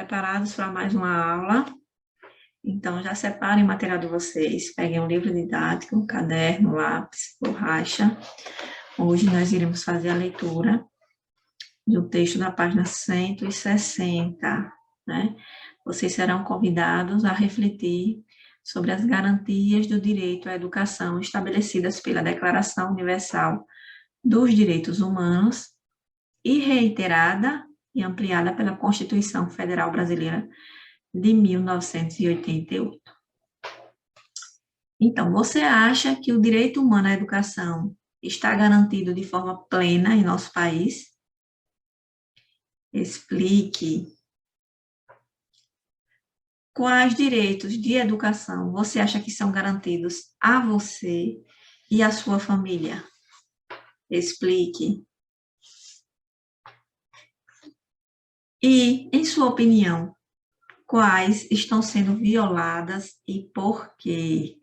preparados para mais uma aula? Então, já separem o material de vocês, peguem um livro didático, um caderno, lápis, borracha. Hoje nós iremos fazer a leitura do texto da página 160, né? Vocês serão convidados a refletir sobre as garantias do direito à educação estabelecidas pela Declaração Universal dos Direitos Humanos e reiterada e ampliada pela Constituição Federal Brasileira de 1988. Então, você acha que o direito humano à educação está garantido de forma plena em nosso país? Explique. Quais direitos de educação você acha que são garantidos a você e à sua família? Explique. E, em sua opinião, quais estão sendo violadas e por quê?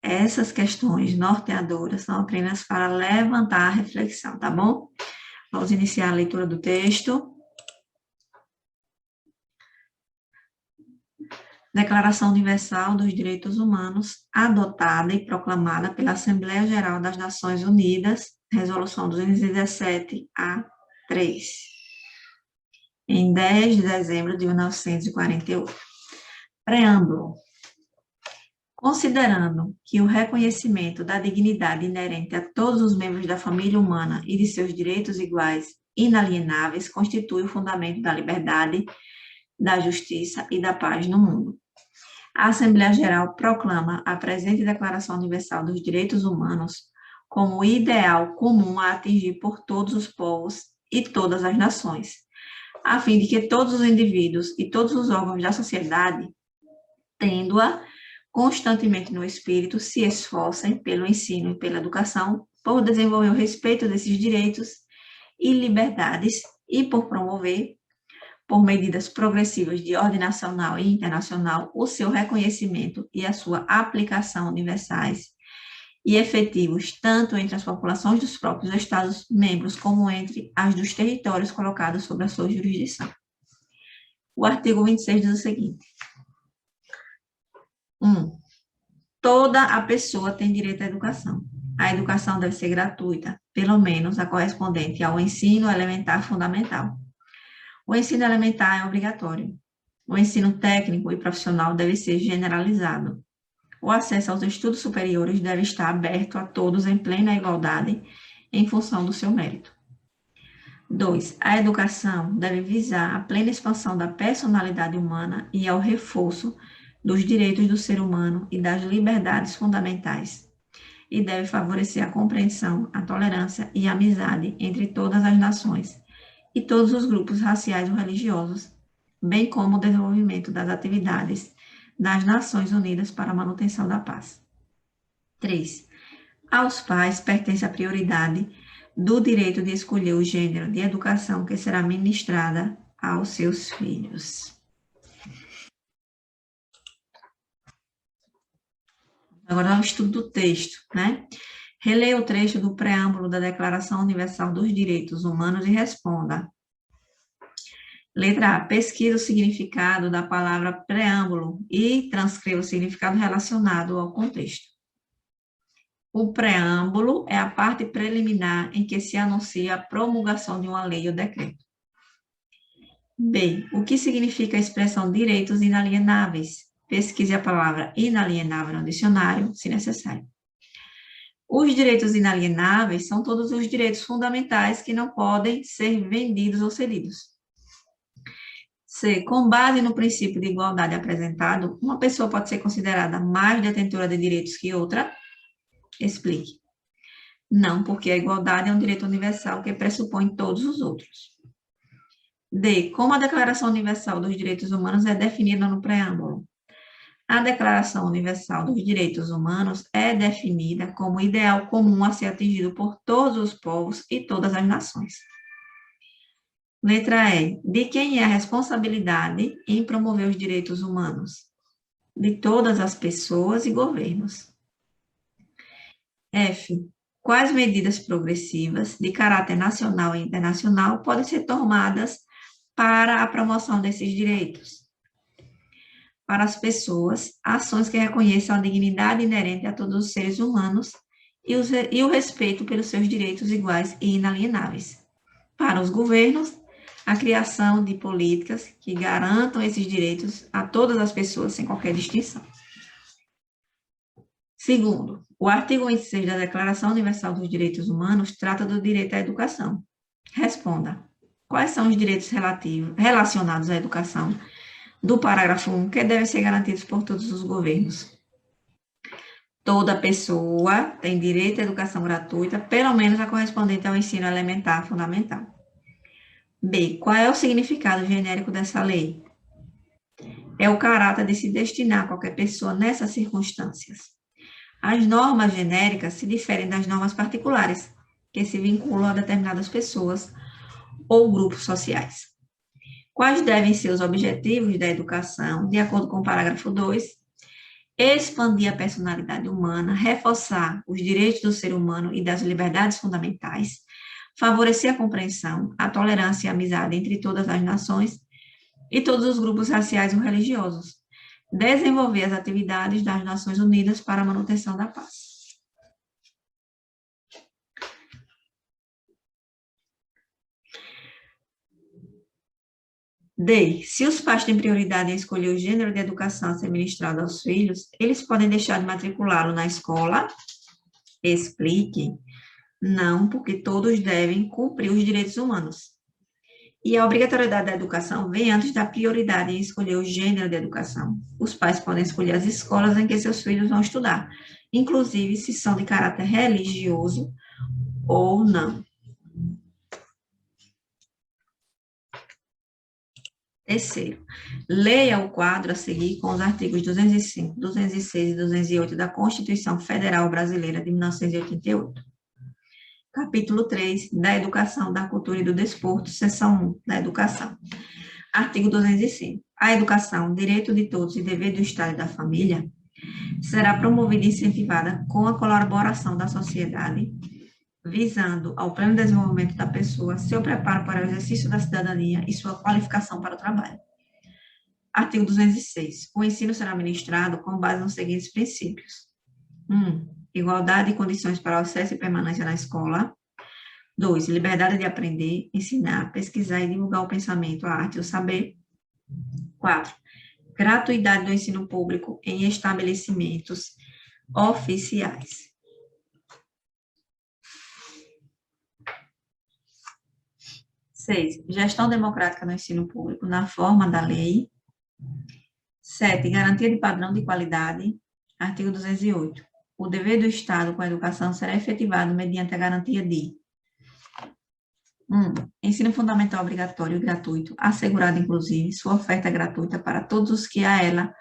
Essas questões norteadoras são apenas para levantar a reflexão, tá bom? Vamos iniciar a leitura do texto. Declaração Universal dos Direitos Humanos, adotada e proclamada pela Assembleia Geral das Nações Unidas, Resolução 217-A3, em 10 de dezembro de 1948. Preâmbulo. Considerando que o reconhecimento da dignidade inerente a todos os membros da família humana e de seus direitos iguais, inalienáveis, constitui o fundamento da liberdade, da justiça e da paz no mundo. A Assembleia Geral proclama a presente Declaração Universal dos Direitos Humanos como o ideal comum a atingir por todos os povos e todas as nações, a fim de que todos os indivíduos e todos os órgãos da sociedade, tendo-a constantemente no espírito, se esforcem pelo ensino e pela educação, por desenvolver o respeito desses direitos e liberdades e por promover, por medidas progressivas de ordem nacional e internacional, o seu reconhecimento e a sua aplicação universais e efetivos, tanto entre as populações dos próprios Estados-membros, como entre as dos territórios colocados sob a sua jurisdição. O artigo 26 diz o seguinte: 1. Toda a pessoa tem direito à educação. A educação deve ser gratuita, pelo menos a correspondente ao ensino elementar fundamental. O ensino elementar é obrigatório. O ensino técnico e profissional deve ser generalizado. O acesso aos estudos superiores deve estar aberto a todos em plena igualdade, em função do seu mérito. 2. A educação deve visar a plena expansão da personalidade humana e ao reforço dos direitos do ser humano e das liberdades fundamentais, e deve favorecer a compreensão, a tolerância e a amizade entre todas as nações e todos os grupos raciais ou religiosos, bem como o desenvolvimento das atividades das Nações Unidas para a manutenção da paz. 3. Aos pais pertence a prioridade do direito de escolher o gênero de educação que será ministrada aos seus filhos. Agora, o estudo do texto, né? Releia o trecho do preâmbulo da Declaração Universal dos Direitos Humanos e responda. Letra A. Pesquisa o significado da palavra preâmbulo e transcreva o significado relacionado ao contexto. O preâmbulo é a parte preliminar em que se anuncia a promulgação de uma lei ou decreto. B. O que significa a expressão direitos inalienáveis? Pesquise a palavra inalienável no dicionário, se necessário. Os direitos inalienáveis são todos os direitos fundamentais que não podem ser vendidos ou cedidos. C. Com base no princípio de igualdade apresentado, uma pessoa pode ser considerada mais detentora de direitos que outra? Explique. Não, porque a igualdade é um direito universal que pressupõe todos os outros. D. Como a Declaração Universal dos Direitos Humanos é definida no preâmbulo? A Declaração Universal dos Direitos Humanos é definida como ideal comum a ser atingido por todos os povos e todas as nações. Letra E. De quem é a responsabilidade em promover os direitos humanos? De todas as pessoas e governos. F. Quais medidas progressivas de caráter nacional e internacional podem ser tomadas para a promoção desses direitos? Para as pessoas, ações que reconheçam a dignidade inerente a todos os seres humanos e o respeito pelos seus direitos iguais e inalienáveis. Para os governos, a criação de políticas que garantam esses direitos a todas as pessoas, sem qualquer distinção. Segundo, o artigo 26 da Declaração Universal dos Direitos Humanos trata do direito à educação. Responda. Quais são os direitos relacionados à educação do parágrafo 1 que devem ser garantidos por todos os governos? Toda pessoa tem direito à educação gratuita, pelo menos a correspondente ao ensino elementar fundamental. B. Qual é o significado genérico dessa lei? É o caráter de se destinar a qualquer pessoa nessas circunstâncias. As normas genéricas se diferem das normas particulares, que se vinculam a determinadas pessoas ou grupos sociais. Quais devem ser os objetivos da educação, de acordo com o parágrafo 2? Expandir a personalidade humana, reforçar os direitos do ser humano e das liberdades fundamentais, favorecer a compreensão, a tolerância e a amizade entre todas as nações e todos os grupos raciais ou religiosos, desenvolver as atividades das Nações Unidas para a manutenção da paz. D. Se os pais têm prioridade em escolher o gênero de educação a ser ministrado aos filhos, eles podem deixar de matriculá-lo na escola? Explique. Não, porque todos devem cumprir os direitos humanos. E a obrigatoriedade da educação vem antes da prioridade em escolher o gênero de educação. Os pais podem escolher as escolas em que seus filhos vão estudar, inclusive se são de caráter religioso ou não. Terceiro, leia o quadro a seguir com os artigos 205, 206 e 208 da Constituição Federal Brasileira de 1988. Capítulo 3, da Educação, da Cultura e do Desporto, seção 1, da Educação. Artigo 205. A educação, direito de todos e dever do Estado e da família, será promovida e incentivada com a colaboração da sociedade, visando ao pleno desenvolvimento da pessoa, seu preparo para o exercício da cidadania e sua qualificação para o trabalho. Artigo 206. O ensino será ministrado com base nos seguintes princípios. 1. Igualdade de condições para o acesso e permanência na escola. 2. Liberdade de aprender, ensinar, pesquisar e divulgar o pensamento, a arte e o saber. 4. Gratuidade do ensino público em estabelecimentos oficiais. 6. Gestão democrática do ensino público na forma da lei. 7. Garantia de padrão de qualidade. Artigo 208. O dever do Estado com a educação será efetivado mediante a garantia de 1. Ensino fundamental obrigatório e gratuito, assegurado inclusive sua oferta gratuita para todos os que a ela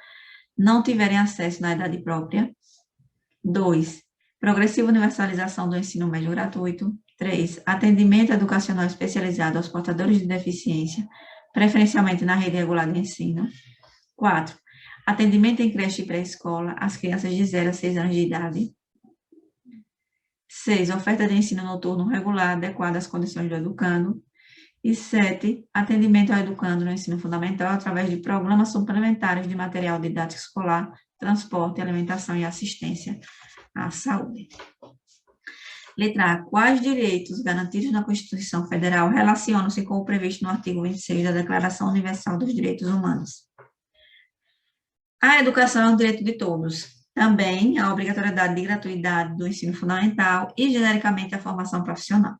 não tiverem acesso na idade própria. 2. Progressiva universalização do ensino médio gratuito. 3. Atendimento educacional especializado aos portadores de deficiência, preferencialmente na rede regular de ensino. 4. Atendimento em creche e pré-escola às crianças de 0 a 6 anos de idade. 6. Oferta de ensino noturno regular adequada às condições do educando. E 7. Atendimento ao educando no ensino fundamental através de programas suplementares de material didático escolar, transporte, alimentação e assistência à saúde. Letra A. Quais direitos garantidos na Constituição Federal relacionam-se com o previsto no artigo 26 da Declaração Universal dos Direitos Humanos? A educação é um direito de todos. Também a obrigatoriedade de gratuidade do ensino fundamental e, genericamente, a formação profissional.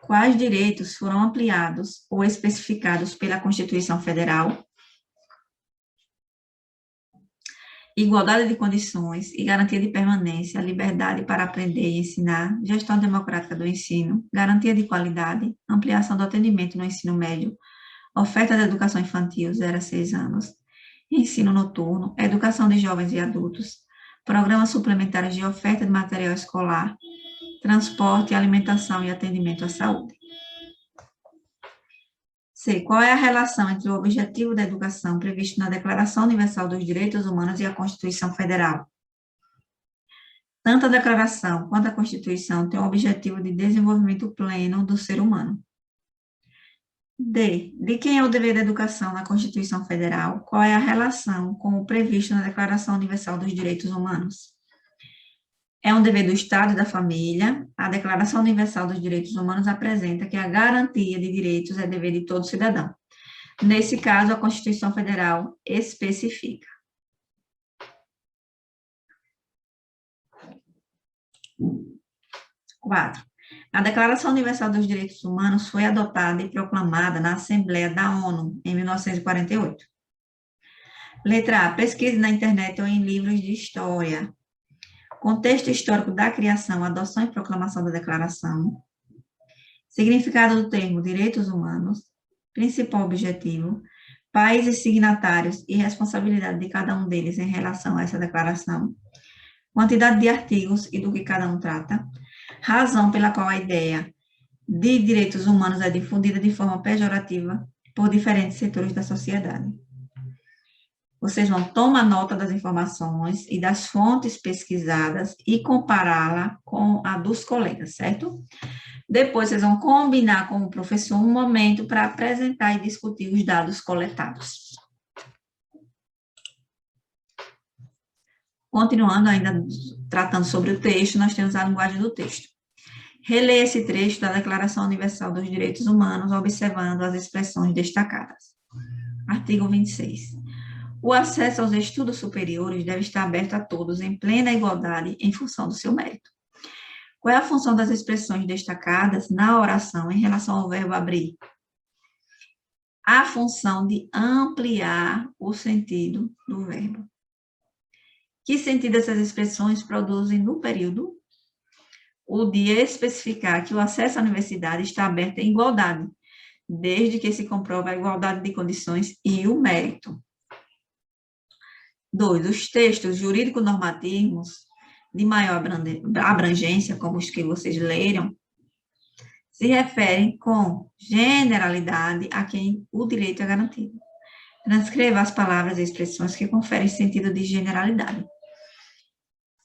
Quais direitos foram ampliados ou especificados pela Constituição Federal? Igualdade de condições e garantia de permanência, liberdade para aprender e ensinar, gestão democrática do ensino, garantia de qualidade, ampliação do atendimento no ensino médio, oferta de educação infantil 0 a 6 anos, ensino noturno, educação de jovens e adultos, programas suplementares de oferta de material escolar, transporte, alimentação e atendimento à saúde. C. Qual é a relação entre o objetivo da educação previsto na Declaração Universal dos Direitos Humanos e a Constituição Federal? Tanto a Declaração quanto a Constituição têm o objetivo de desenvolvimento pleno do ser humano. D. De quem é o dever da educação na Constituição Federal? Qual é a relação com o previsto na Declaração Universal dos Direitos Humanos? É um dever do Estado e da família. A Declaração Universal dos Direitos Humanos apresenta que a garantia de direitos é dever de todo cidadão. Nesse caso, a Constituição Federal especifica. 4. A Declaração Universal dos Direitos Humanos foi adotada e proclamada na Assembleia da ONU em 1948. Letra A. Pesquise na internet ou em livros de história. Contexto histórico da criação, adoção e proclamação da declaração. Significado do termo direitos humanos. Principal objetivo. Países signatários e responsabilidade de cada um deles em relação a essa declaração. Quantidade de artigos e do que cada um trata. Razão pela qual a ideia de direitos humanos é difundida de forma pejorativa por diferentes setores da sociedade. Vocês vão tomar nota das informações e das fontes pesquisadas e compará-la com a dos colegas, certo? Depois, vocês vão combinar com o professor um momento para apresentar e discutir os dados coletados. Continuando ainda tratando sobre o texto, nós temos a linguagem do texto. Releia esse trecho da Declaração Universal dos Direitos Humanos, observando as expressões destacadas. Artigo 26. O acesso aos estudos superiores deve estar aberto a todos em plena igualdade em função do seu mérito. Qual é a função das expressões destacadas na oração em relação ao verbo abrir? A função de ampliar o sentido do verbo. Que sentido essas expressões produzem no período? O de especificar que o acesso à universidade está aberto em igualdade, desde que se comprove a igualdade de condições e o mérito. 2. Os textos jurídico-normativos de maior abrangência, como os que vocês leram, se referem com generalidade a quem o direito é garantido. Transcreva as palavras e expressões que conferem sentido de generalidade.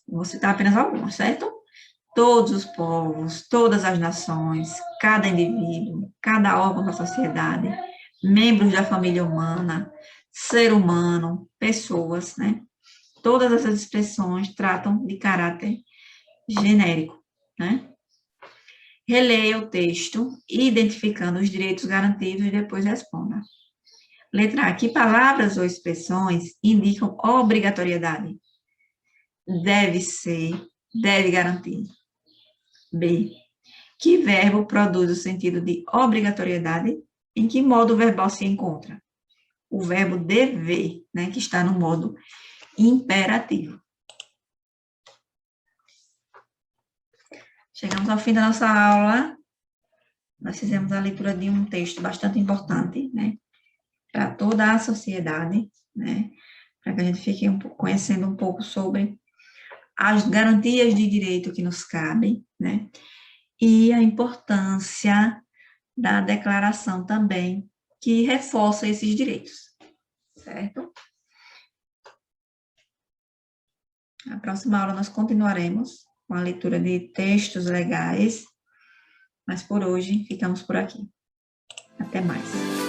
Vou citar apenas algumas, certo? Todos os povos, todas as nações, cada indivíduo, cada órgão da sociedade, membros da família humana, ser humano, pessoas, né? Todas essas expressões tratam de caráter genérico, né? Releia o texto, identificando os direitos garantidos e depois responda. Letra A. Que palavras ou expressões indicam obrigatoriedade? Deve ser, deve garantir. B. Que verbo produz o sentido de obrigatoriedade? Em que modo verbal se encontra? O verbo dever, né, que está no modo imperativo. Chegamos ao fim da nossa aula. Nós fizemos a leitura de um texto bastante importante, né, para toda a sociedade, né, para que a gente fique conhecendo um pouco sobre as garantias de direito que nos cabem, né, e a importância da declaração também, que reforça esses direitos, certo? Na próxima aula nós continuaremos com a leitura de textos legais, mas por hoje ficamos por aqui. Até mais.